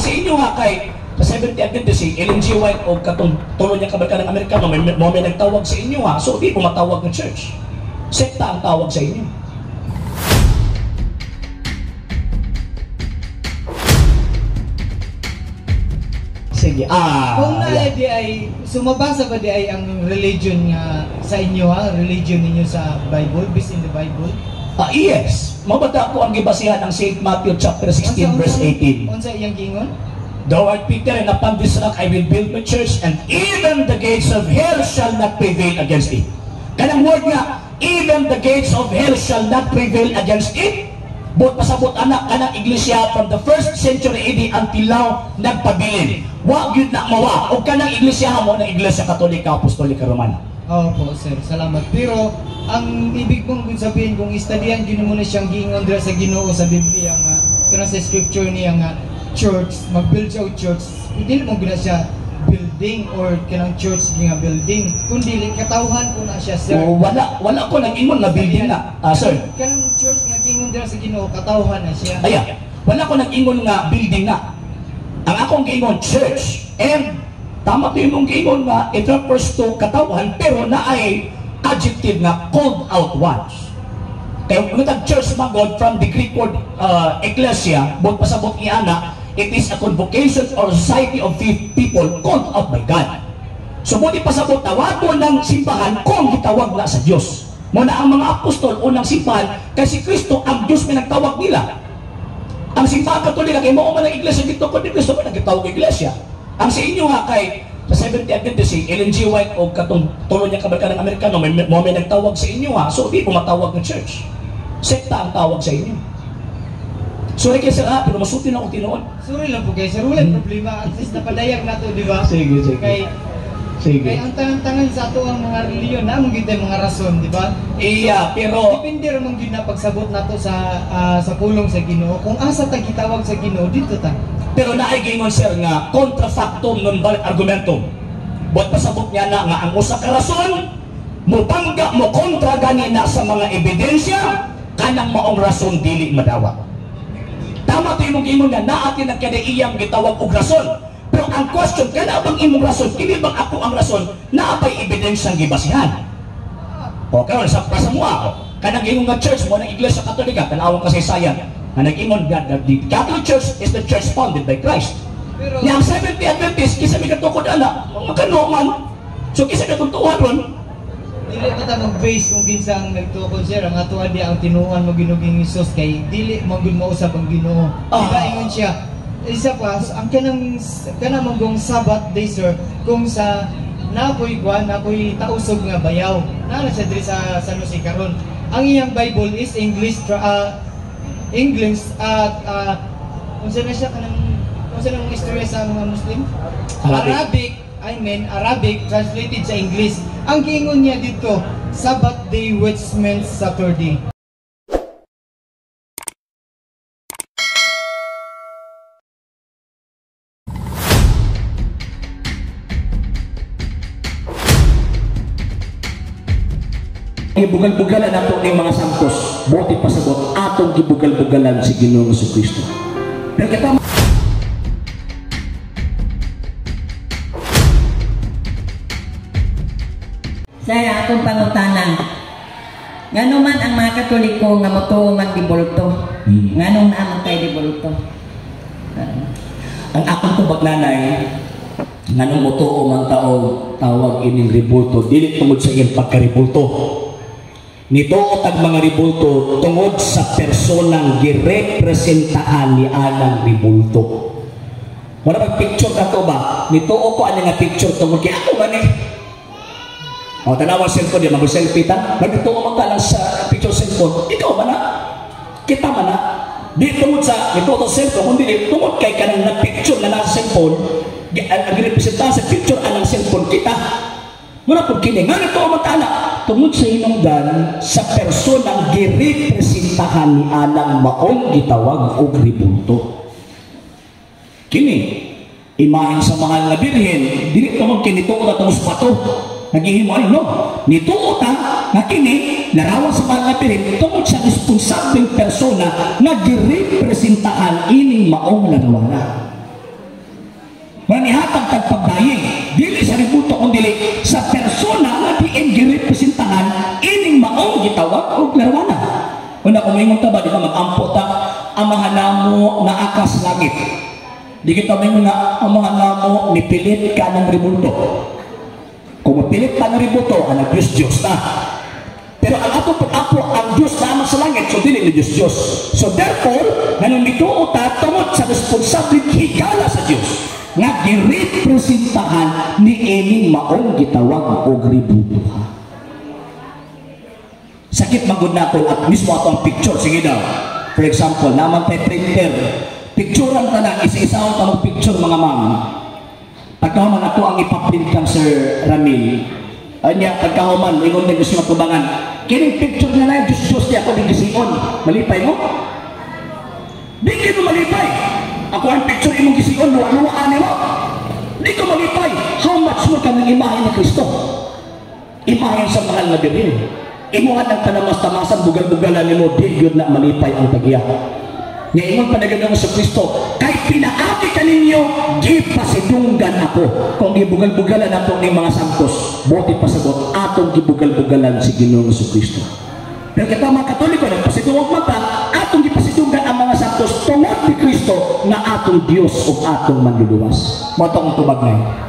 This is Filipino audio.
sa inyo nga kay sa Seventh-day Adventist, si Ellen G. White o katong tulo niya kabarka ng Amerikano, may nagtawag sa inyo ha. So di po matawag ng church. Sekta ang tawag sa inyo. Sige. Kung di ay sumabasa ba di ay ang religion nga sa inyo ha, religion ninyo sa Bible, based in the Bible? Yes. Mabata ko ang gibasihan ng St. Matthew chapter 16 verse 18. Unsa iyang giingon? Thou art Peter, and upon this rock I will build my church, and even the gates of hell shall not prevail against it. Kanang word nga, even the gates of hell shall not prevail against it. But pasabot anak kanang iglesia from the 1st century AD until now nagpabilin. Wa gyud na mawa og kanang iglesia mo na Iglesia Katolika Apostolika Romana. Opo, sir. Salamat. Pero ang ibig kong sabihin kung istudyan gyud mo na siyang giingon dira sa Ginoo sa Biblia nga kanang sa scripture niya nga church, mag-build siya og church, hindi mo gina siya building or kanang church nga building, kundi katawhan ko na siya, sir. Wala ko nag-ingon na building na, sir. Kanang church nga giingon dira sa Ginoo, katawhan na siya. Wala ko nag-ingon nga building na. Ang akong giingon church, and tama ko yung giingon nga it refers to katawhan, pero na ay adjective nga called out ones. Kaya kung church magod from the Greek word ecclesia, buot pasabot iana, it is a convocation or society of people called out by God. So buti pasabot tawagon ng simbahan kung gitawag na sa Diyos. Muna ang mga apostol unang simbahan kasi Kristo ang Diyos may nagtawag nila. Ang simbahan Katolika kay mao man ang iglesia dito kundi Kristo man nagtawag iglesia. Ang sa inyo nga kay sa Seventh-day Adventist, si Ellen G. White o katong tulo niya kabarka ng Amerikano, may nagtawag sa inyo ha. So di po matawag ng church. Sekta ang tawag sa inyo. Sorry kayo sir pero masuti na akong tinoon. Sorry lang po kayo sir, walang problema. At least napadayag na to, di ba? Sige. Kaya ang tangan-tangan sa ato ang mga reliyon na mong gitay mga rason, di ba? Pero depende rin mong gina pagsabot na to sa pulong sa Ginoo. Kung asa ta gitawag sa Ginoo, dito ta. Pero naay gingon sir nga contra factum non valid argumentum. Buat pasabot niya na nga ang usa ka rason mo pangga mo kontra gani na sa mga ebidensya kanang maong rason dili madawat. Tama to imong gingon nga naatin ang kada iyang gitawag og rason. Pero ang question kana bang imong rason kini bang ako ang rason naapay ebidensyang gibasihan. Okay, sa mo kanang gingon nga church mo ng Iglesia Katolika tanawang kasaysayan. Na nag-ingon that the Catholic Church is the church founded by Christ. Pero yang Seventh-day Adventist kisa may katukod ana, makanoman. So kisa katuntuhan ron. Dili pa ta mag-base kung ginsang nagtukod sir ang atuan di ang tinuan mo Ginoong Hesus kay dili mo gud mausab ang Ginoo. Diba ingon siya. Isa pa ang kanang manggong Sabbath day sir kung sa nakoy tausog nga bayaw. Naa siya diri sa San Jose karon. Ang iyang Bible is English at unsa na siya unsa nang istorya sa mga Muslim? Arabic translated sa English. Ang giingon niya dito, Sabbath day which means Saturday. Gibugal-bugalan nato ning mga santos. Buti pasabot atong gibugal-bugalan si Ginoong Jesucristo. Pero kita Saya akong pangutanan. Ngano man ang mga Katoliko nga motuo man dibulto. Ngano naman kay dibulto. ang akong tubag nanay nganong motuo man tawag ining ribulto dili tungod sa iyang pagkaribulto. Nito tag mga ribulto tungod sa personang girepresentahan ni anang ribulto. Wala bang picture nato ba? Nito ko ano nga picture tungod kay ako man eh. O tanawa cellphone di mag-selfie ta. Nagtuo man ka lang sa picture cellphone. Ikaw man na. Kita man na. Di tungod sa ito to cellphone kundi tungod kay kanang na-picture na nasa cellphone. Ang representahan sa picture anang cellphone kita. Muna po kini nga nito matala tungod sa hinungdan sa personang girepresentahan ni anang maong gitawag og ribulto. Kini imahin sa mahal na birhen dili tungod kini tuod atong sapato naghihimo no nituod nga kini larawan sa mahal na birhen tungod sa responsableng persona nga girepresentahan ining maong nagawala. Manihatag tagpagdayeng dili sa ribulto kung dili sa persona nga diin girepresentahan ining maong gitawag og larwana. Una kung mingon ta ba di ka mag-ampo ta amahan namo na akas langit. Di kita mingon na amahan namo nipilit ka ng ribulto. Kung mapilit ka ng ribulto, ang Diyos na. Pero ang ato pag-apo ang Diyos na sa langit, so dili ni Diyos. So therefore, nanumituo ta tungod sa responsibility higala sa Diyos nga girepresentahan ni ining maong gitawag og ribulto. Sakit magud naton at mismo ato ang picture, sige daw. For example, naman tay printer, picturean ta na isa-isaon ta mo picture mga ma'am. Pagkahuman ato ang ipaprint kang Sir Ramil. Anya pagkahuman ingon ni gusto matubangan. Kining picture na na Diyos di ako digisigon. Malipay mo? Di mo malipay. Ako ang picture imong gisigon, luwa-luwaan mo. Di ko malipay. How much mo kang imahe ni Kristo? Imahe sa mahal na Birhen. Imuhan ang tanamas-tamasan, bugal-bugalan ni mo, di yun na malipay ang tagya. Ngayon pa nagandang sa Kristo, kahit pinaaki ka ninyo, gipasidunggan ako. Kung gibugal-bugalan ako ng mga santos, buti pasagot, atong gibugal-bugalan si Ginoong sa Kristo. Pero kita mga Katoliko, nagpasidungog mata, atong gipasidunggan ang mga santos tungod ni Kristo na atong Diyos o atong manluluwas. Matong tumagnay.